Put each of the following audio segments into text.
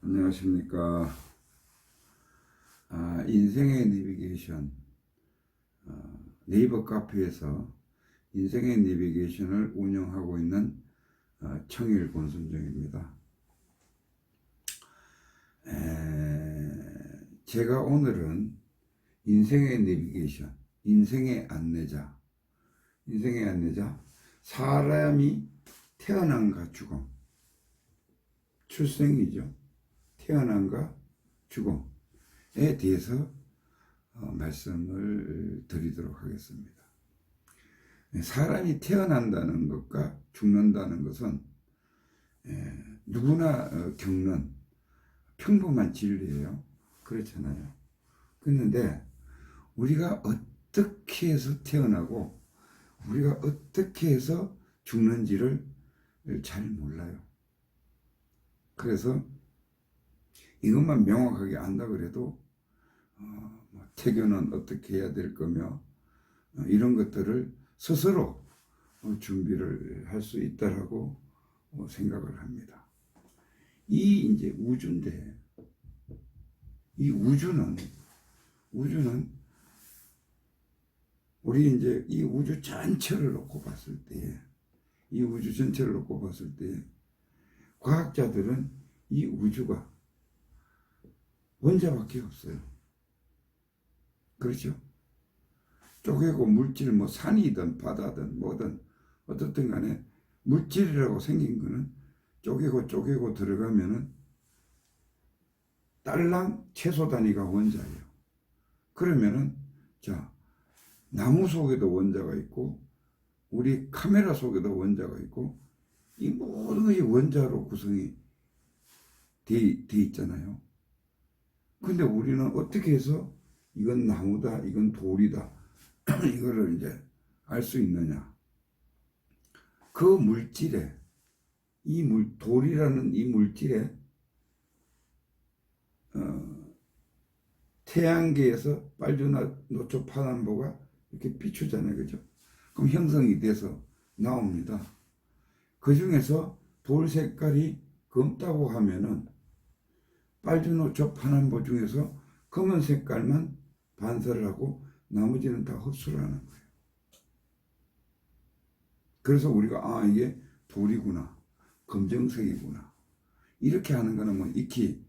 안녕하십니까. 인생의 내비게이션, 네이버 카페에서 인생의 내비게이션을 운영하고 있는 청일 권순정입니다. 제가 오늘은 인생의 내비게이션, 인생의 안내자, 사람이 태어남과 죽음, 출생이죠. 태어남과 죽음에 대해서 말씀을 드리도록 하겠습니다. 사람이 태어난다는 것과 죽는다는 것은 누구나 겪는 평범한 진리예요. 그렇잖아요. 그런데 우리가 어떻게 해서 태어나고 우리가 어떻게 해서 죽는지를 잘 몰라요. 그래서 이것만 명확하게 안다 그래도 태교는 어떻게 해야 될 거며 이런 것들을 스스로 준비를 할 수 있다라고 생각을 합니다. 이 이제 우주인데 이 우주는 우리 이제 이 우주 전체를 놓고 봤을 때 과학자들은 이 우주가 원자밖에 없어요. 그렇죠? 쪼개고 물질 뭐 산이든 바다든 뭐든 어떻든 간에 물질이라고 생긴 거는 쪼개고 들어가면은 딸랑 채소 단위가 원자예요. 그러면은 자, 나무 속에도 원자가 있고 우리 카메라 속에도 원자가 있고 이 모든 것이 원자로 구성이 돼 있잖아요. 근데 우리는 어떻게 해서 이건 나무다, 이건 돌이다, 이거를 이제 알 수 있느냐? 그 물질에, 돌이라는 이 물질에 태양계에서 빨주노초 파남보가 이렇게 비추잖아요. 그죠? 그럼 형성이 돼서 나옵니다. 그 중에서 돌 색깔이 검다고 하면은 빨주노초 파남보 중에서 검은 색깔만 반사를 하고 나머지는 다 흡수를 하는 거예요. 그래서 우리가 이게 돌이구나, 검정색이구나 이렇게 하는 거는 뭐 익히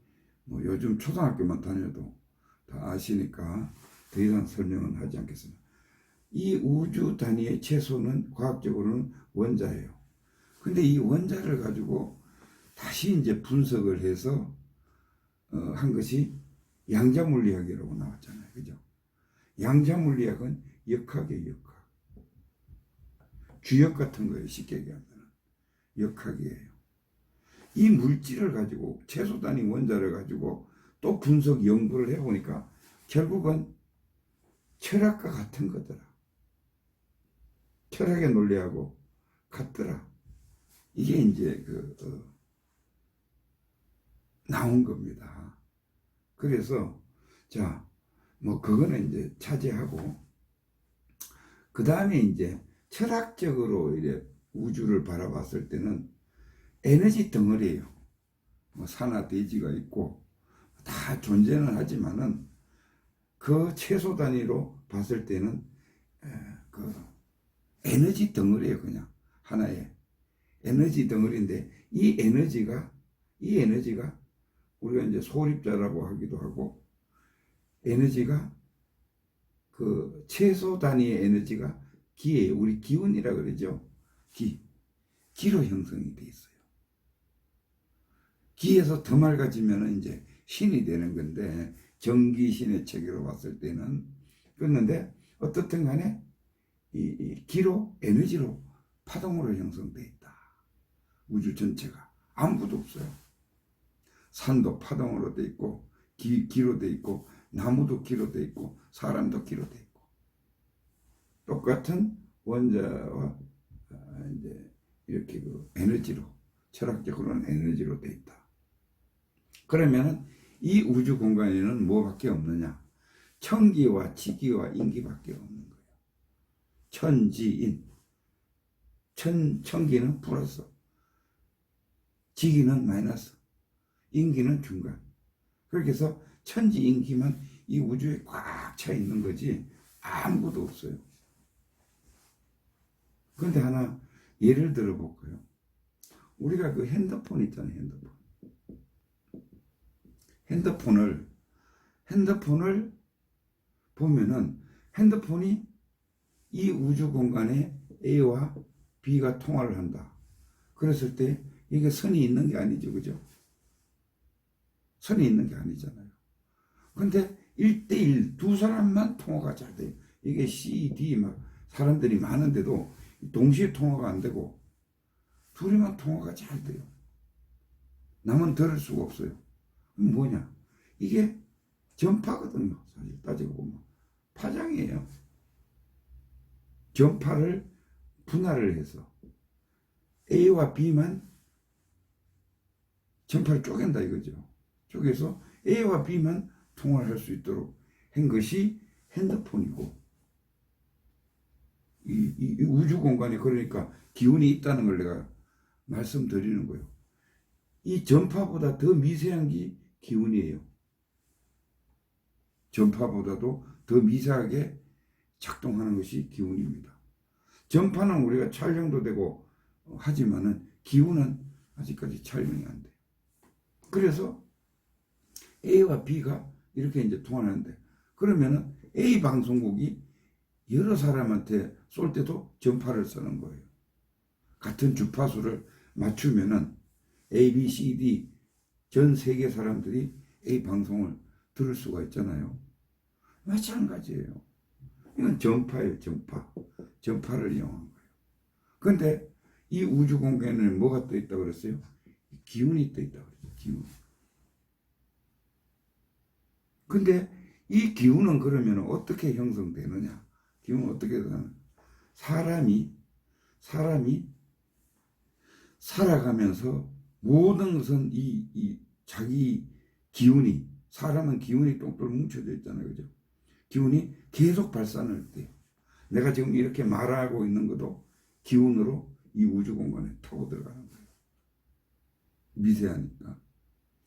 요즘 초등학교만 다녀도 다 아시니까 더 이상 설명은 하지 않겠습니다. 이 우주 단위의 채소는 과학적으로는 원자예요. 근데 이 원자를 가지고 다시 이제 분석을 해서 한 것이 양자물리학이라고 나왔잖아요. 그죠? 양자물리학은 역학이에요. 역학. 주역 같은 거예요. 쉽게 얘기하면 역학이에요. 이 물질을 가지고 채소 단위 원자를 가지고 또 분석 연구를 해보니까 결국은 철학과 같은 거더라. 철학의 논리하고 같더라. 이게 이제 나온 겁니다. 그래서 그거는 이제 차지하고 그 다음에 이제 철학적으로 이제 우주를 바라봤을 때는 에너지 덩어리예요. 산화 대지가 있고 다 존재는 하지만은 그 최소 단위로 봤을 때는 그 에너지 덩어리예요. 그냥 하나의 에너지 덩어리인데 이 에너지가 우리가 이제 소립자라고 하기도 하고 에너지가 그 최소 단위의 에너지가 기예요. 우리 기운이라 그러죠. 기로 형성이 돼 있어요. 기에서 더 맑아지면 이제 신이 되는 건데 정기신의 체계로 봤을 때는 그런데 어떻든 간에 이 기로 에너지로 파동으로 형성돼 있다. 우주 전체가 아무것도 없어요. 산도 파동으로 돼 있고 기로 돼 있고 나무도 기로 돼 있고 사람도 기로 돼 있고 똑같은 원자와 이제 이렇게 그 에너지로 철학적으로는 에너지로 돼 있다. 그러면은 이 우주 공간에는 뭐밖에 없느냐? 천기와 지기와 인기밖에 없는 거예요. 천지인. 천기는 플러스, 지기는 마이너스. 인기는 중간. 그렇게 해서 천지 인기만 이 우주에 꽉 차 있는 거지 아무것도 없어요. 그런데 하나 예를 들어 볼까요? 우리가 그 핸드폰 있잖아요. 핸드폰을 보면은 핸드폰이 이 우주 공간에 A와 B가 통화를 한다. 그랬을 때 이게 선이 있는 게 아니죠. 그죠? 선이 있는 게 아니잖아요. 근데 1대1 두 사람만 통화가 잘 돼요. 이게 C, D 막 사람들이 많은데도 동시에 통화가 안 되고 둘이만 통화가 잘 돼요. 남은 들을 수가 없어요. 뭐냐? 이게 전파거든요. 사실 따지고 보면 파장이에요. 전파를 분할을 해서 A와 B만 전파를 쪼갠다 이거죠. 쪼개서 A와 B만 통화를 할 수 있도록 한 것이 핸드폰이고, 이 우주 공간에 그러니까 기운이 있다는 걸 내가 말씀드리는 거예요. 이 전파보다 더 미세한 게 기운이에요. 전파보다도 더 미세하게 작동하는 것이 기운입니다. 전파는 우리가 촬영도 되고 하지만은 기운은 아직까지 촬영이 안 돼요. 그래서 A와 B가 이렇게 이제 통하는데, 그러면은 A 방송국이 여러 사람한테 쏠 때도 전파를 쓰는 거예요. 같은 주파수를 맞추면은 A, B, C, D 전 세계 사람들이 A 방송을 들을 수가 있잖아요. 마찬가지예요. 이건 전파예요. 전파를 이용한 거예요. 그런데 이 우주 공간에는 뭐가 떠 있다고 그랬어요? 기운이 떠 있다고 그랬어요. 기운. 근데 이 기운은 그러면 어떻게 형성되느냐? 기운은 어떻게 되느냐? 사람이 살아가면서 모든 것은 이 자기 기운이, 사람은 기운이 똥똥 뭉쳐져 있잖아요. 그죠? 기운이 계속 발산할 때, 내가 지금 이렇게 말하고 있는 것도 기운으로 이 우주 공간에 타고 들어가는 거예요. 미세하니까.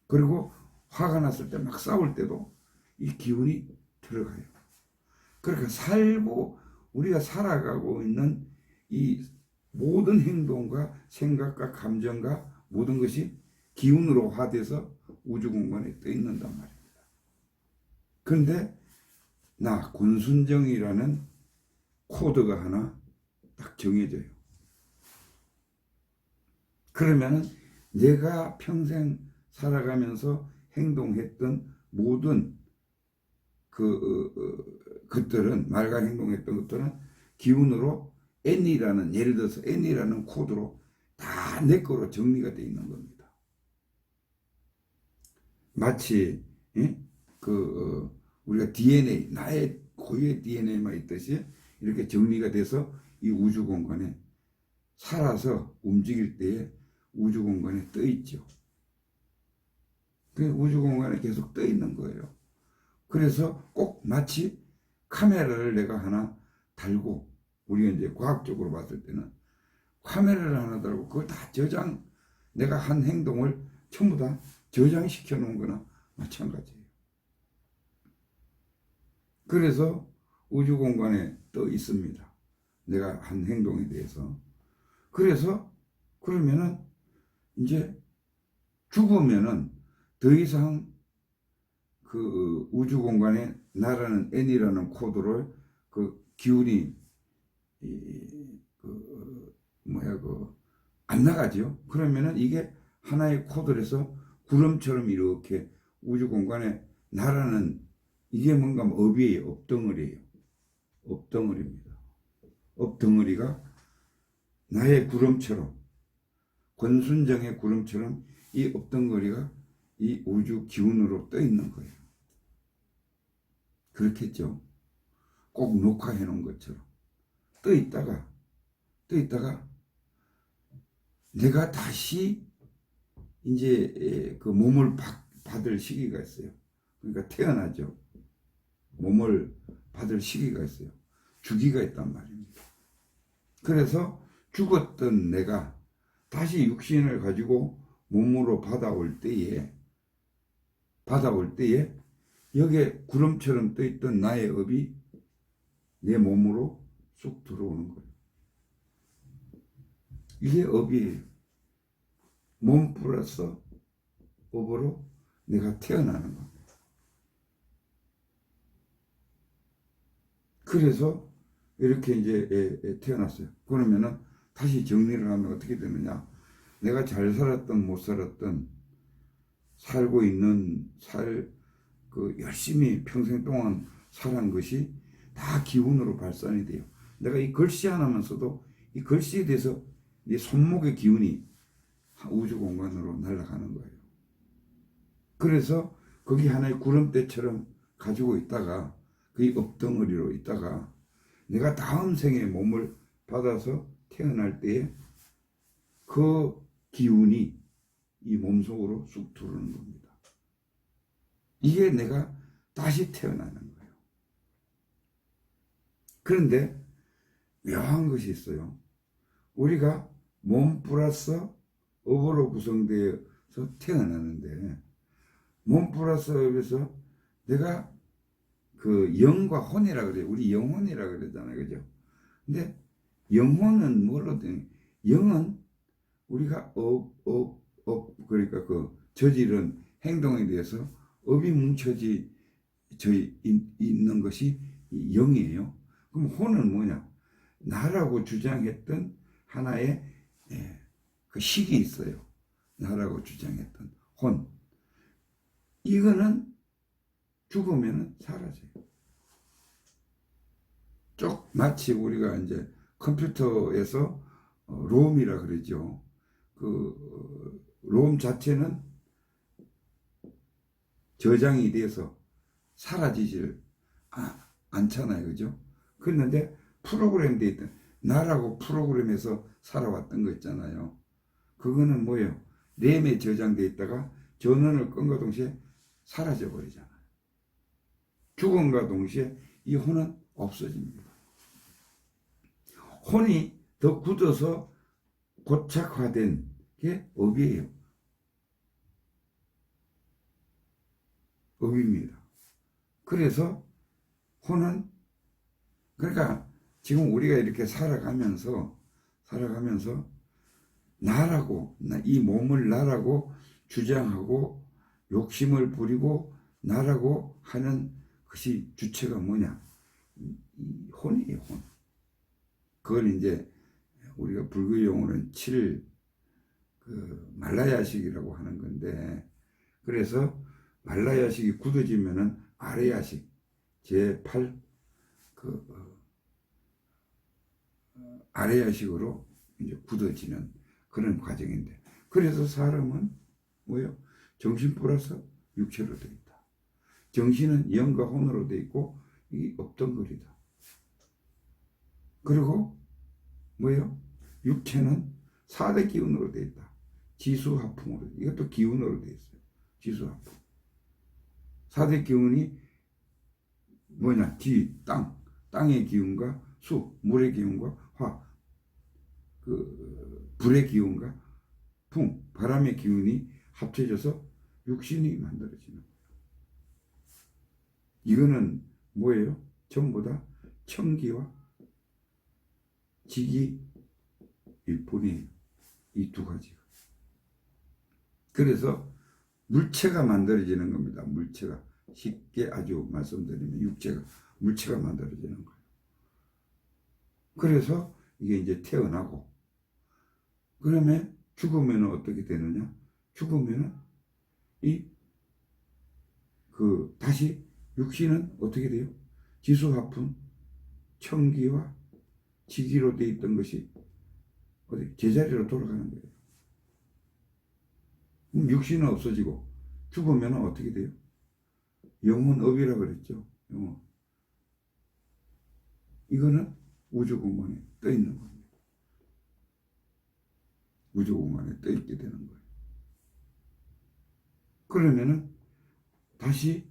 그리고 화가 났을 때 막 싸울 때도 이 기운이 들어가요. 그러니까 우리가 살아가고 있는 이 모든 행동과 생각과 감정과 모든 것이 기운으로 화돼서 우주 공간에 떠 있는단 말입니다. 그런데 권순정이라는 코드가 하나 딱 정해져요. 그러면은 내가 평생 살아가면서 행동했던 모든 것들은, 말과 행동했던 것들은 기운으로 N이라는, 예를 들어서 N이라는 코드로 다 내 거로 정리가 되어 있는 겁니다. 마치 우리가 DNA, 나의 고유의 DNA만 있듯이 이렇게 정리가 돼서 이 우주 공간에 살아서 움직일 때에 우주 공간에 떠 있죠. 그 우주 공간에 계속 떠 있는 거예요. 그래서 꼭 마치 카메라를 내가 하나 달고, 우리가 이제 과학적으로 봤을 때는 카메라를 하나 달고 그걸 다 내가 한 행동을 전부 다 저장시켜 놓은 거나 마찬가지예요. 그래서 우주 공간에 떠 있습니다. 내가 한 행동에 대해서. 그래서 그러면은 이제 죽으면은 더 이상 그 우주 공간에 나라는 N이라는 코드를 그 기운이 안 나가죠. 그러면은 이게 하나의 코드에서 구름처럼 이렇게 우주 공간에 나라는, 이게 뭔가 업이에요. 업덩어리예요. 업덩어리입니다. 업덩어리가 나의 구름처럼, 권순정의 구름처럼 이 업덩어리가 이 우주 기운으로 떠 있는 거예요. 그렇겠죠. 꼭 녹화해 놓은 것처럼 떠 있다가 내가 다시 이제 그 몸을 받을 시기가 있어요. 그러니까 태어나죠. 몸을 받을 시기가 있어요. 주기가 있단 말입니다. 그래서 죽었던 내가 다시 육신을 가지고 몸으로 받아올 때에 받아올 때에 여기에 구름처럼 떠있던 나의 업이 내 몸으로 쑥 들어오는 거예요. 이게 업이에요. 몸 플러스 업으로 내가 태어나는 겁니다. 그래서 이렇게 이제 태어났어요. 그러면은 다시 정리를 하면 어떻게 되느냐. 내가 잘 살았던 못 살았던 살고 있는 열심히 평생 동안 살한 것이 다 기운으로 발산이 돼요. 내가 이 글씨 하나만 써도 이 글씨에 대해서 이 손목의 기운이 우주 공간으로 날아가는 거예요. 그래서 거기 하나의 구름대처럼 가지고 있다가 그게 엎덩어리로 있다가 내가 다음 생에 몸을 받아서 태어날 때에 그 기운이 이 몸속으로 쑥 들어오는 겁니다. 이게 내가 다시 태어나는 거예요. 그런데 묘한 것이 있어요. 우리가 몸 플러스 업으로 구성되어서 태어나는데 몸 플러스 업에서 내가 그 영과 혼이라 그래요. 우리 영혼이라 그러잖아요. 그죠? 근데 영혼은 뭘로 되냐? 영은 우리가 그러니까 그 저지른 행동에 대해서 업이 뭉쳐져 있는 것이 영이에요. 그럼 혼은 뭐냐? 나라고 주장했던 하나의 그 식이 있어요. 나라고 주장했던 혼. 이거는 죽으면 사라져요. 마치 우리가 이제 컴퓨터에서 롬이라 그러죠. 그 롬 자체는 저장이 돼서 사라지질 않잖아요. 그죠? 그런데 프로그램 돼 있던 나라고 프로그램에서 살아왔던 거 있잖아요. 그거는 뭐예요? 램에 저장돼 있다가 전원을 끈과 동시에 사라져 버리잖아요. 죽음과 동시에 이 혼은 없어집니다. 혼이 더 굳어서 고착화된 게 업이에요. 업입니다. 그래서 혼은 그러니까 지금 우리가 이렇게 살아가면서 나라고 이 몸을 나라고 주장하고 욕심을 부리고 나라고 하는 것이 주체가 뭐냐? 이 혼이에요, 혼. 그걸 이제 우리가 불교 용어는 말라야식이라고 하는 건데, 그래서 말라야식이 굳어지면은 아래야식 제8 아래야식으로 이제 굳어지는 그런 과정인데, 그래서 사람은 뭐예요? 정신 플러스 육체로 되어 있다. 정신은 영과 혼으로 되어 있고 이 엎덩거리다. 그리고 뭐예요? 육체는 4대 기운으로 되어 있다. 지수화풍으로. 이것도 기운으로 되어 있어요. 지수화풍. 4대 기운이 뭐냐? 땅의 기운과 수, 물의 기운과 화, 불의 기운과 풍, 바람의 기운이 합쳐져서 육신이 만들어지는 거예요. 이거는 뭐예요? 전부 다 청기와 지기일 뿐이에요. 이 두 가지가. 그래서 물체가 만들어지는 겁니다. 물체가. 쉽게 아주 말씀드리면 물체가 만들어지는 거예요. 그래서 이게 이제 태어나고, 그러면 죽으면 어떻게 되느냐? 죽으면 다시 육신은 어떻게 돼요? 지수화풍, 청기와 지기로 되어 있던 것이 제자리로 돌아가는 거예요. 그럼 육신은 없어지고 죽으면 어떻게 돼요? 영혼업이라 그랬죠. 영혼. 이거는 우주공간에 떠 있는 겁니다. 우주공간에 떠 있게 되는 거예요. 그러면은 다시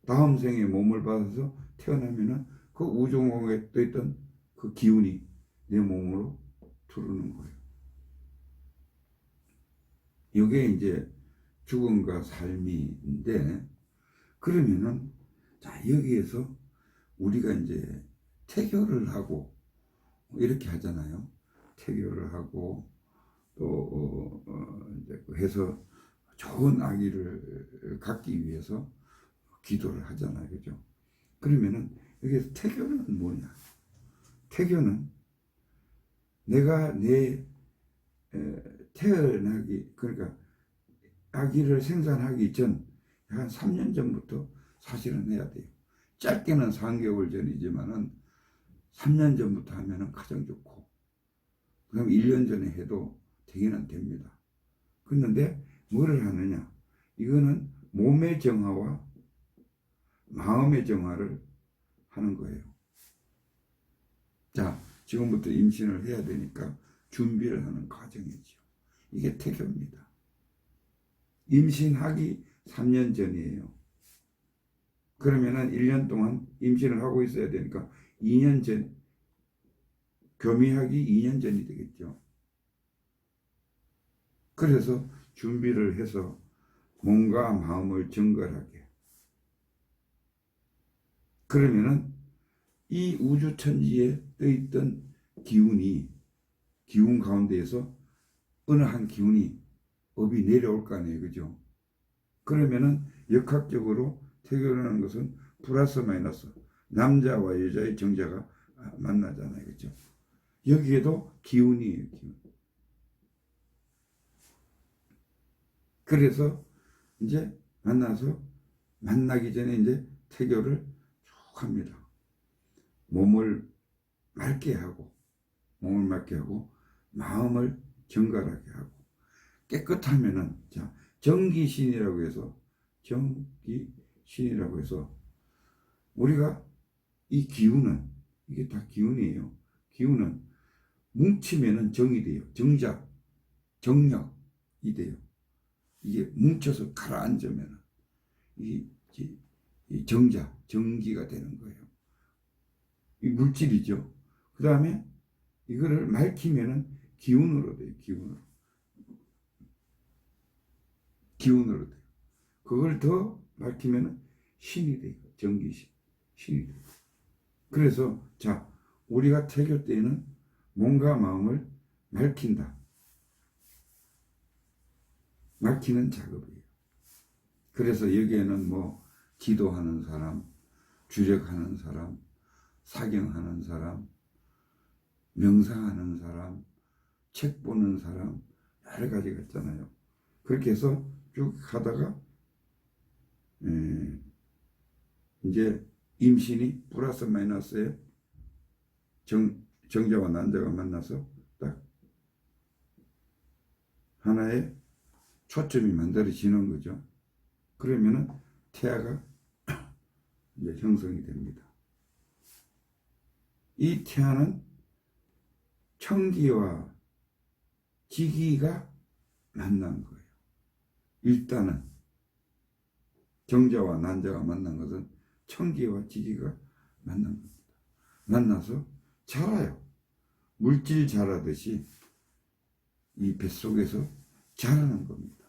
다음 생에 몸을 받아서 태어나면은 그 우주공간에 떠 있던 그 기운이 내 몸으로 들어오는 거예요. 이게 이제 죽음과 삶이인데, 그러면은 자, 여기에서 우리가 이제 태교를 하고 이렇게 하잖아요. 태교를 하고 또 이제 해서 좋은 아기를 갖기 위해서 기도를 하잖아요. 그죠? 그러면은 여기서 태교는 뭐냐? 태교는 내가 태어나기, 그러니까 아기를 생산하기 전 한 3년 전부터 사실은 해야 돼요. 짧게는 3개월 전이지만은 3년 전부터 하면은 가장 좋고, 그럼 1년 전에 해도 되기는 됩니다. 그런데 뭐를 하느냐? 이거는 몸의 정화와 마음의 정화를 하는 거예요. 자, 지금부터 임신을 해야 되니까 준비를 하는 과정이죠. 이게 태교입니다. 임신하기 3년 전이에요. 그러면은 1년 동안 임신을 하고 있어야 되니까 2년 전, 교미하기 2년 전이 되겠죠. 그래서 준비를 해서 몸과 마음을 정결하게. 그러면은 이 우주천지에 떠있던 기운 가운데에서 어느 한 기운이 업이 내려올 거 아니에요. 그죠? 그러면은 역학적으로 태교라는 것은 플러스 마이너스 남자와 여자의 정자가 만나잖아요. 그죠? 여기에도 기운이에요. 기운. 그래서 이제 만나기 전에 이제 태교를 쭉 합니다. 몸을 맑게 하고 마음을 정갈하게 하고 깨끗하면은, 자, 정기신이라고 해서 우리가 이 기운은, 이게 다 기운이에요. 기운은 뭉치면은 정이 돼요. 정력이 돼요. 이게 뭉쳐서 가라앉으면은 이 정기가 되는 거예요. 이 물질이죠. 그 다음에 이거를 맑히면은 기운으로 돼요. 기운으로 돼요. 그걸 더 맑히면은 신이 돼요. 정기신. 신이 돼요. 그래서 자, 우리가 태교 때에는 몸과 마음을 맑힌다. 맑히는 작업이에요. 그래서 여기에는 뭐 기도하는 사람, 주력하는 사람, 사경하는 사람, 명상하는 사람, 책 보는 사람, 여러 가지가 있잖아요. 그렇게 해서 쭉 하다가 이제 임신이 플러스 마이너스에 정자와 난자가 만나서 딱 하나의 초점이 만들어지는 거죠. 그러면은 태아가 이제 형성이 됩니다. 이 태아는 청기와 지기가 만난 거예요. 일단은 정자와 난자가 만난 것은 청기와 지기가 만난 겁니다. 만나서 자라요. 물질 자라듯이 이 뱃속에서 자라는 겁니다.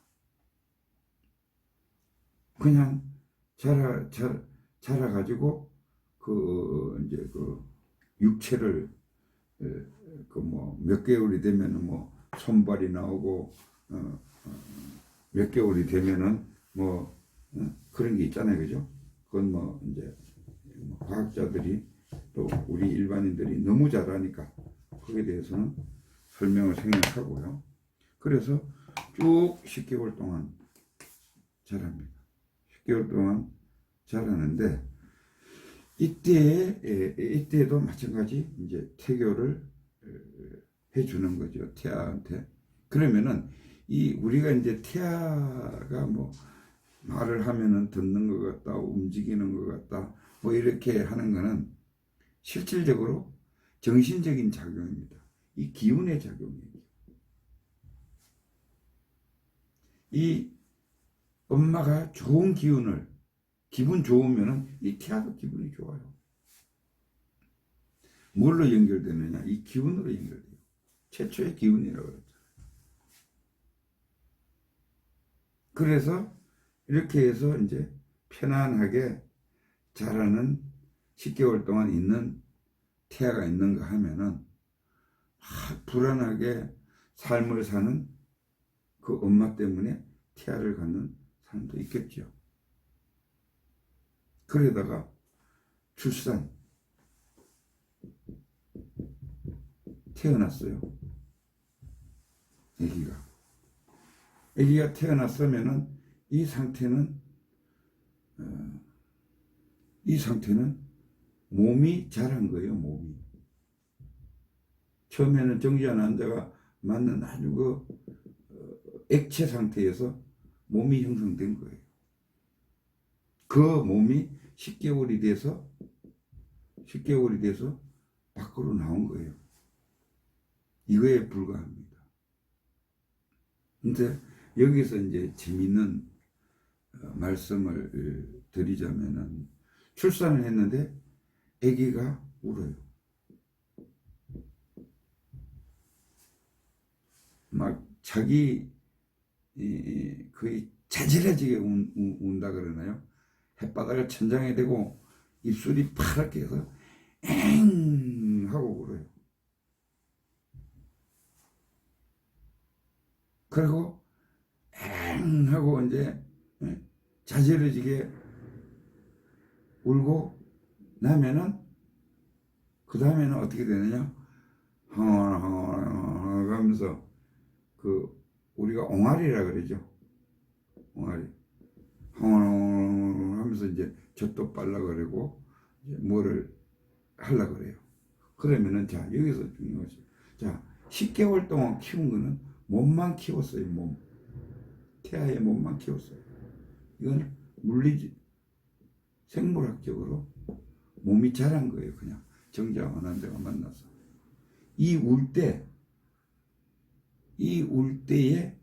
그냥 자라가지고 이제 육체를 뭐 몇 개월이 되면은 뭐 손발이 나오고 몇 개월이 되면은 뭐 그런 게 있잖아요. 그죠? 그건 뭐 이제 과학자들이 또 우리 일반인들이 너무 잘하니까 거기에 대해서는 설명을 생략하고요. 그래서 쭉 10개월 동안 자랍니다. 10개월 동안 자라는데 이때도 마찬가지 이제 태교를 해주는 거죠. 태아한테. 그러면은 우리가 이제 태아가 뭐 말을 하면은 듣는 것 같다, 움직이는 것 같다, 뭐 이렇게 하는 거는 실질적으로 정신적인 작용입니다. 이 기운의 작용이에요. 이 엄마가 좋은 기분 좋으면은 이 태아도 기분이 좋아요. 뭘로 연결되느냐? 이 기운으로 연결돼요. 최초의 기운이라고 그랬죠. 그래서 이렇게 해서 이제 편안하게 자라는 10개월 동안 있는 태아가 있는가 하면은 불안하게 삶을 사는 그 엄마 때문에 태아를 갖는 사람도 있겠죠. 그러다가 출산, 태어났어요. 아기가 태어났으면은 이 상태는 몸이 자란 거예요. 몸이 처음에는 정지한 환자가 맞는 아주 액체 상태에서 몸이 형성된 거예요. 그 몸이 10개월이 돼서 밖으로 나온 거예요. 이거에 불과합니다. 근데 여기서 이제 재미있는 말씀을 드리자면은 출산을 했는데 아기가 울어요. 막 자기 거의 자질해지게 운다 그러나요? 햇바닥을 천장에 대고 입술이 파랗게 해서 엥 하고 울어요. 그리고 엥 하고 이제 자지러지게 울고 나면은 그 다음에는 어떻게 되느냐? 하면서 우리가 옹알이라 그러죠. 옹알이 하면서 이제 젖도 빨라 그러고 이제 뭐를 하려 그래요. 그러면은 자 여기서 중요한 것이 자 10개월 동안 키운 거는 몸만 키웠어요. 태아의 몸만 키웠어요. 이건 생물학적으로 몸이 자란 거예요. 그냥 정자와 난자가 만나서 이 울 때에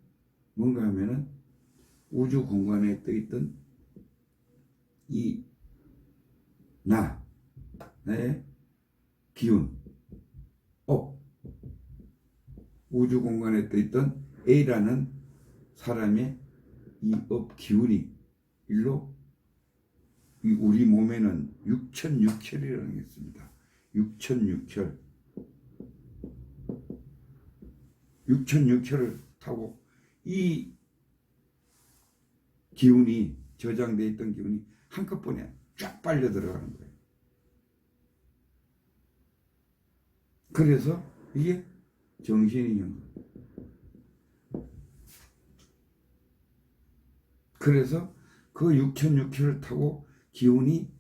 뭔가 하면은 우주 공간에 떠있던 나의 기운, 우주 공간에 떠있던 A라는 사람의 이 기운이 일로 우리 몸에는 6,6혈이라는 게 있습니다. 6,6혈을 타고 이 기운이 저장되어 있던 기운이 한꺼번에 쫙 빨려 들어가는 거예요. 그래서 이게 정신이 형. 그래서 그 6,6혈을 타고 기운이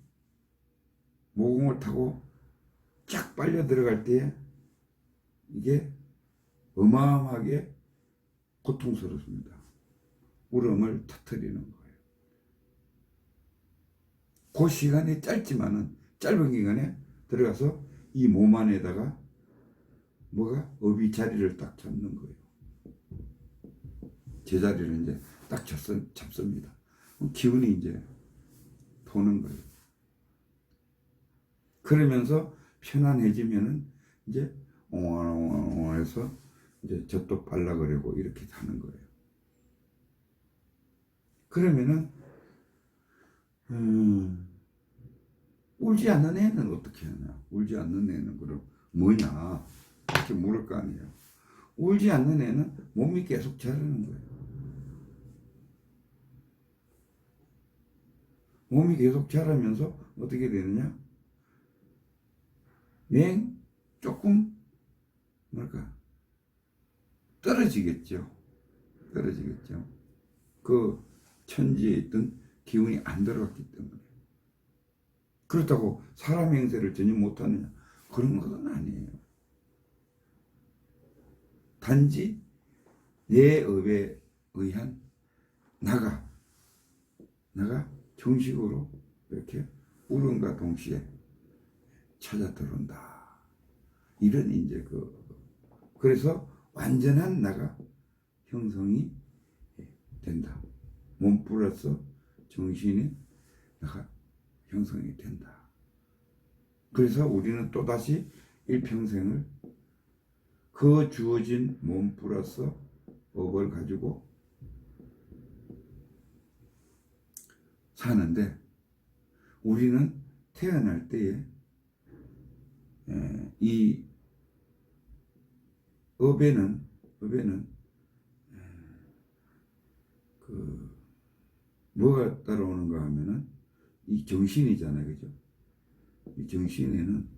모공을 타고 쫙 빨려 들어갈 때 이게 어마어마하게 고통스럽습니다. 울음을 터뜨리는 거예요. 그 시간이 짧지만은 짧은 기간에 들어가서 이 몸 안에다가 업이 자리를 딱 잡는 거예요. 제자리를 이제 딱 잡습니다. 기운이 이제 도는 거예요. 그러면서 편안해지면은 이제 옹알옹알해서 이제 젖도 발라그리고 이렇게 하는 거예요. 그러면은 울지 않는 애는 어떻게 하냐? 울지 않는 애는 그럼 뭐냐? 이렇게 물을 거 아니에요. 울지 않는 애는 몸이 계속 자라는 거예요. 몸이 계속 자라면서 어떻게 되느냐? 조금 떨어지겠죠. 그 천지에 있던 기운이 안 들어갔기 때문에. 그렇다고 사람 행세를 전혀 못하느냐? 그런 건 아니에요. 단지 내 업에 의한 나가 정식으로 이렇게 울음과 동시에 찾아 들어온다. 이런 이제 그래서 완전한 나가 형성이 된다. 몸 플러스 정신이 나가 형성이 된다. 그래서 우리는 또다시 일평생을 그 주어진 몸 플러스 업을 가지고 사는데 우리는 태어날 때에 이 업에는 그 뭐가 따라오는가 하면은 이 정신이잖아요, 그죠? 이 정신에는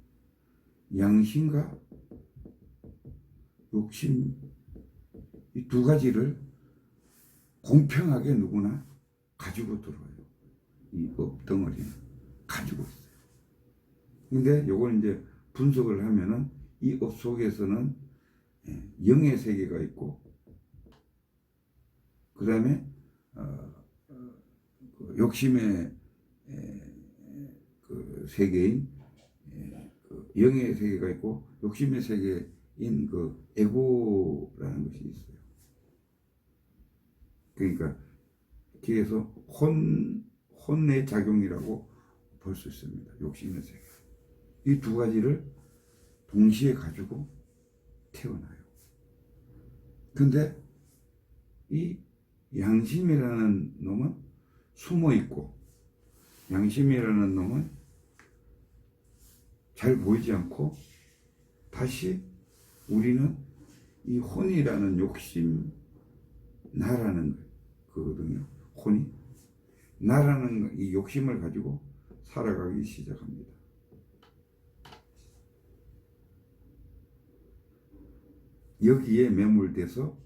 양심과 욕심 이 두 가지를 공평하게 누구나 가지고 들어와요. 이 업덩어리는 가지고 있어요. 근데 요걸 이제 분석을 하면은 이 업 속에서는 영의 세계가 있고, 그 다음에 욕심의 그 세계인 그 영의 세계가 있고, 욕심의 세계인 그 에고라는 것이 있어요. 그러니까 뒤에서 혼의 작용이라고 볼 수 있습니다. 욕심의 세계. 이 두 가지를 동시에 가지고 태어나요. 근데 이 양심이라는 놈은 숨어 있고, 양심이라는 놈은 잘 보이지 않고, 다시 우리는 이 혼이라는 욕심, 나라는 거거든요. 혼이 나라는 이 욕심을 가지고 살아가기 시작합니다. 여기에 매몰돼서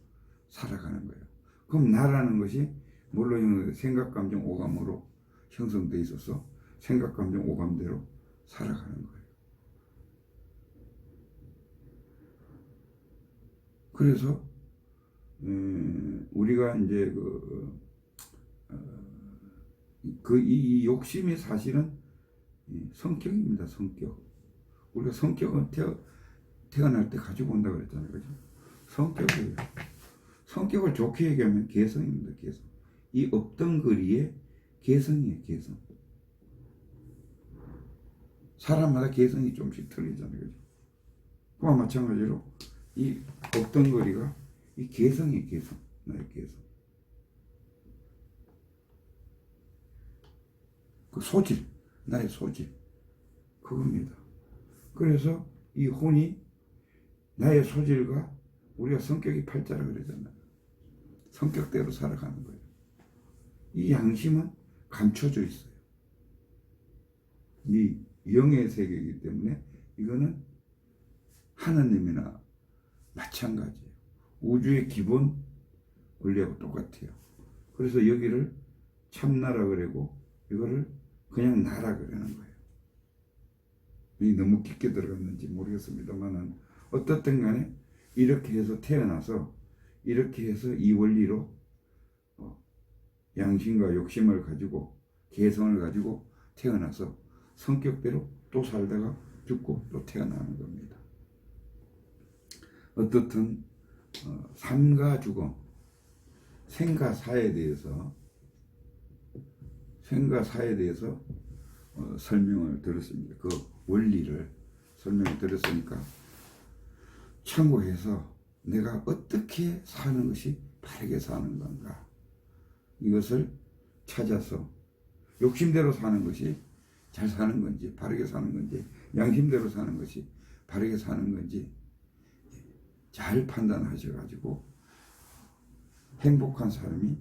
살아가는 거예요. 그럼 나라는 것이 물론 생각, 감정, 오감으로 형성되어 있어서 생각, 감정, 오감대로 살아가는 거예요. 그래서 우리가 이제 이 욕심이 사실은 성격입니다. 성격. 우리가 성격은 태어날 때 가지고 온다고 그랬잖아요. 그죠? 성격이에요. 성격을 좋게 얘기하면 개성입니다. 개성. 이 업덩거리의 개성이에요. 개성. 사람마다 개성이 좀씩 틀리잖아요. 그죠? 그와 마찬가지로 이 업덩거리가 이 개성이에요. 개성. 나의 개성. 그 소질. 나의 소질. 그겁니다. 그래서 이 혼이 나의 소질과 우리가 성격이 팔자라 그러잖아요. 성격대로 살아가는 거예요. 이 양심은 감춰져 있어요. 이 영의 세계이기 때문에 이거는 하나님이나 마찬가지예요. 우주의 기본 원리하고 똑같아요. 그래서 여기를 참나라 그러고 이거를 그냥 나라 그러는 거예요. 너무 깊게 들어갔는지 모르겠습니다만 어떻든 간에 이렇게 해서 태어나서 이렇게 해서 이 원리로 양심과 욕심을 가지고 개성을 가지고 태어나서 성격대로 또 살다가 죽고 또 태어나는 겁니다. 어떻든 삶과 죽음, 생과 사에 대해서 설명을 들었습니다. 그 원리를 설명을 들었으니까 참고해서 내가 어떻게 사는 것이 바르게 사는 건가, 이것을 찾아서 욕심대로 사는 것이 잘 사는 건지 바르게 사는 건지, 양심대로 사는 것이 바르게 사는 건지 잘 판단하셔가지고 행복한 삶이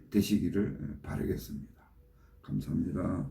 되시기를 바라겠습니다. 감사합니다.